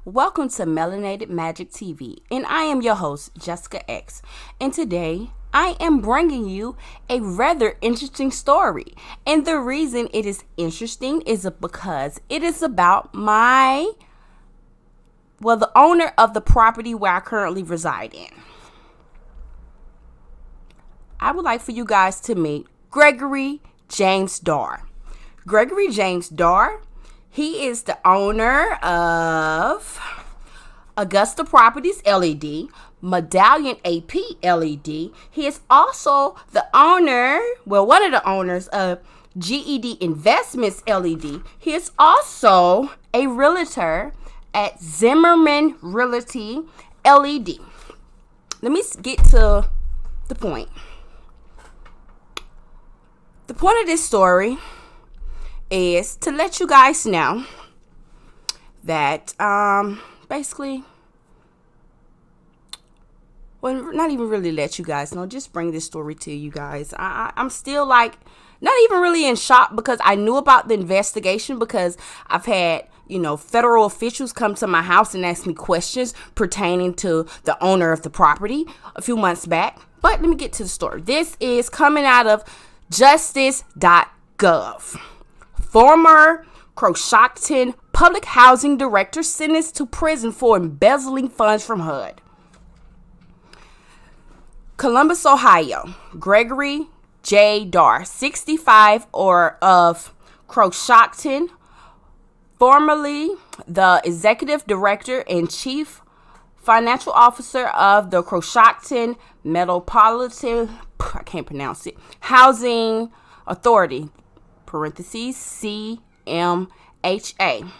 Welcome to MelanatedMagikTV, and I am your host, Jessica X. And today, I am bringing you a rather interesting story. And the reason it is interesting is because it is about the owner of the property where I currently reside in. I would like for you guys to meet Gregory James Darr. Gregory James Darr, he is the owner of Augusta Properties LED, Medallion AP LED. He is also the owner, one of the owners of GED Investments LED. He is also a realtor at Zimmerman Realty LED. Let me get to the point. The point of this story is to let you guys know that basically, not even really let you guys know, just bring this story to you guys. I'm still not even really in shock, because I knew about the investigation, because I've had federal officials come to my house and ask me questions pertaining to the owner of the property a few months back. But let me get to the story. This is coming out of justice.gov. Former Coshocton Public Housing Director sentenced to prison for embezzling funds from HUD. Columbus, Ohio. Gregory J. Darr, 65, of Coshocton, formerly the Executive Director and Chief Financial Officer of the Coshocton Metropolitan Housing Authority, CMHA,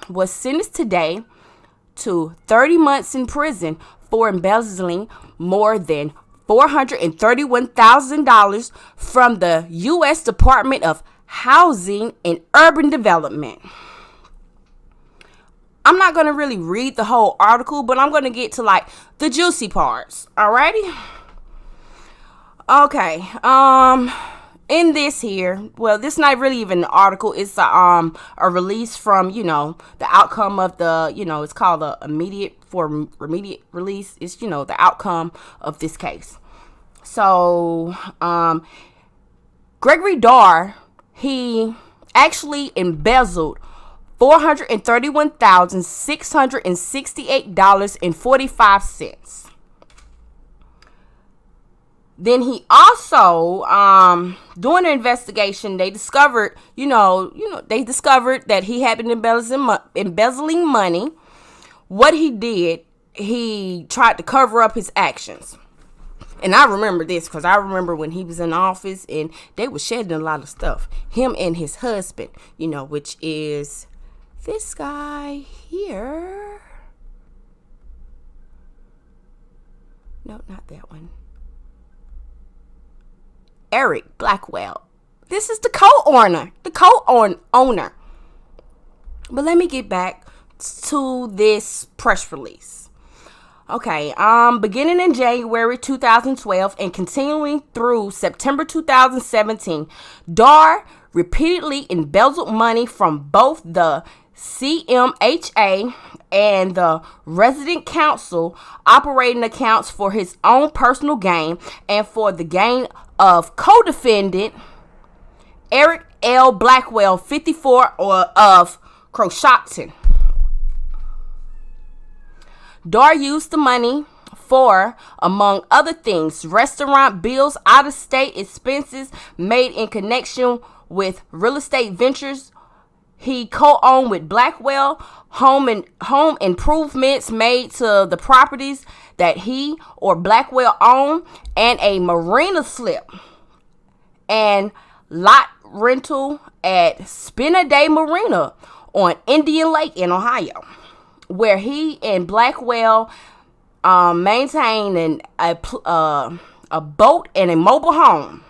was sentenced today to 30 months in prison for embezzling more than $431,000 from the U.S. Department of Housing and Urban Development. I'm not going to really read the whole article, but I'm going to get to the juicy parts. Alrighty? Okay. In this here, this is not really even an article. It's a release from, the outcome of the, it's called a immediate release. It's, the outcome of this case. So, Gregory Darr, he actually embezzled $431,668.45. Then he also, during the investigation, they discovered, that he had been embezzling money. What he did, he tried to cover up his actions. And I remember this because I remember when he was in office and they were shedding a lot of stuff. Him and his husband, which is this guy here. No, not that one. Eric Blackwell. This is the co-owner. But let me get back to this press release. Okay, beginning in January 2012 and continuing through September 2017, Darr repeatedly embezzled money from both the CMHA and the resident council operating accounts for his own personal gain and for the gain of co-defendant Eric L. Blackwell, 54, of Coshocton. Darr used the money for, among other things, restaurant bills, out-of-state expenses made in connection with real estate ventures he co-owned with Blackwell, home improvements made to the properties that he or Blackwell owned, and a marina slip and lot rental at Spin-a-Day Marina on Indian Lake in Ohio, where he and Blackwell maintained a boat and a mobile home.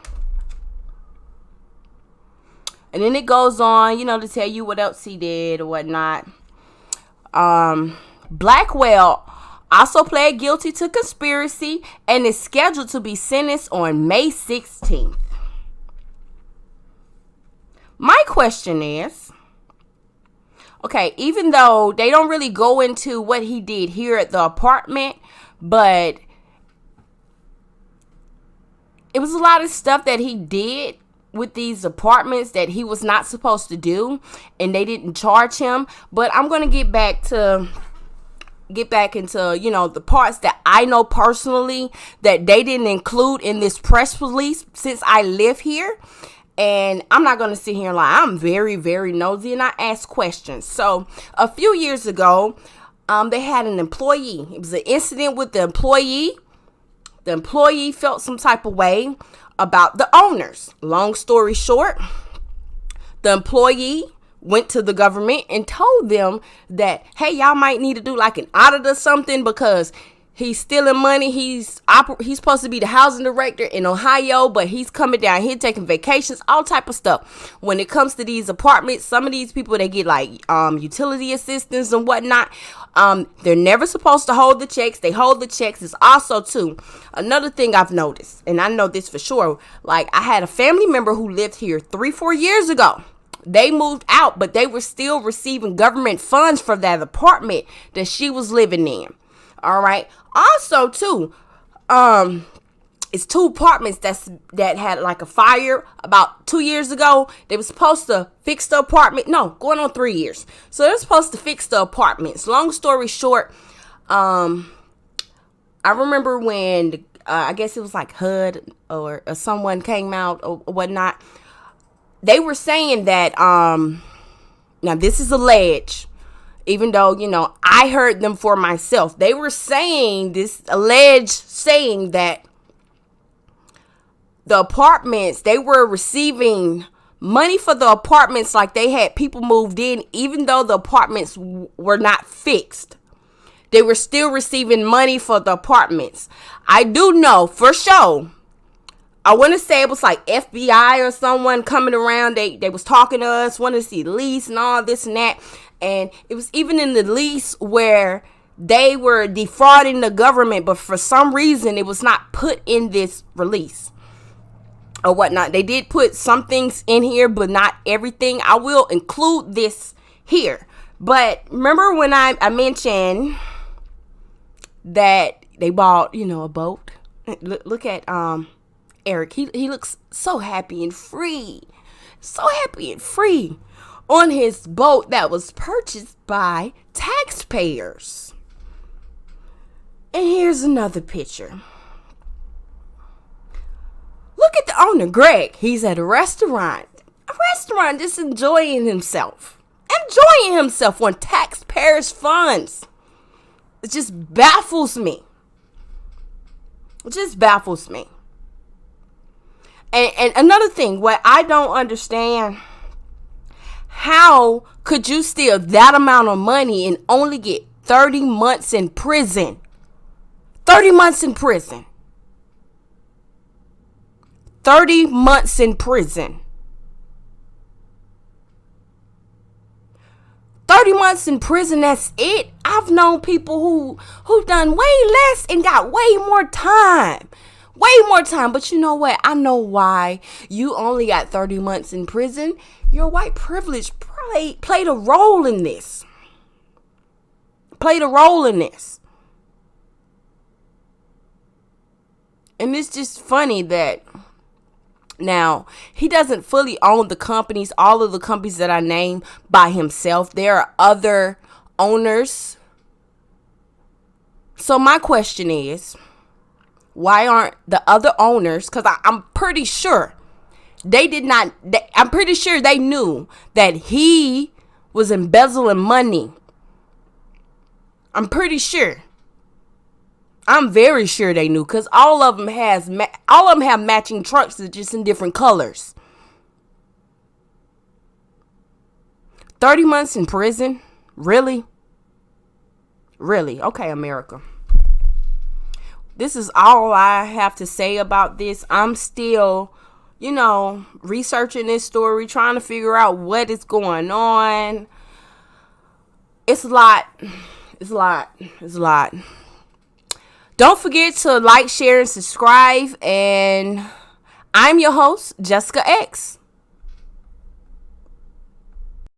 And then it goes on, to tell you what else he did or whatnot. Blackwell also pled guilty to conspiracy and is scheduled to be sentenced on May 16th. My question is, Okay, even though they don't really go into what he did here at the apartment, but it was a lot of stuff that he did with these apartments that he was not supposed to do, and they didn't charge him. But I'm going to get back into, the parts that I know personally that they didn't include in this press release since I live here. And I'm not going to sit here and lie. I'm very, very nosy, and I ask questions. So a few years ago, they had an employee. It was an incident with the employee. The employee felt some type of way about the owners. Long story short, the employee went to the government and told them that, hey, y'all might need to do like an audit or something because he's stealing money. He's supposed to be the housing director in Ohio, but he's coming down here taking vacations, all type of stuff. When it comes to these apartments, some of these people, they get like utility assistance and whatnot. They're never supposed to hold the checks. They hold the checks. It's also too another thing I've noticed, and I know this for sure. Like, I had a family member who lived here 3-4 years ago. They moved out, but they were still receiving government funds for that apartment that she was living in. All right. Also, too, it's 2 apartments that had like a fire about 2 years ago. They were supposed to fix the apartment. No, going on 3 years. So they're supposed to fix the apartments. Long story short, I remember when I guess it was like HUD or someone came out or whatnot. They were saying that now this is alleged. Even though, I heard them for myself. They were saying saying that the apartments, they were receiving money for the apartments like they had people moved in, even though the apartments were not fixed. They were still receiving money for the apartments. I do know for sure. I want to say it was like FBI or someone coming around. They was talking to us, wanted to see the lease and all this and that. And it was even in the lease where they were defrauding the government, but for some reason it was not put in this release or whatnot. They did put some things in here, but not everything. I will include this here. But remember when I mentioned that they bought, a boat? Look at Eric. He looks so happy and free. So happy and free on his boat that was purchased by taxpayers. And here's another picture. Look at the owner, Greg. He's at a restaurant. Just enjoying himself. On taxpayers' funds. It just baffles me. And another thing, what I don't understand, how could you steal that amount of money and only get 30 months in prison? 30 months in prison. 30 months in prison. 30 months in prison, that's it. I've known people who've done way less and got way more time. But you know what? I know why you only got 30 months in prison. Your white privilege played a role in this. And it's just funny that now he doesn't fully own the companies, all of the companies that I named by himself. There are other owners. So my question is, why aren't the other owners? Because I'm pretty sure I'm pretty sure they knew that he was embezzling money. I'm pretty sure. I'm very sure they knew, because all of them have matching trucks, that's just in different colors. 30 months in prison? Really? Okay, America. This is all I have to say about this. I'm still, researching this story, trying to figure out what is going on. It's a lot. Don't forget to like, share, and subscribe. And I'm your host, Jessica X.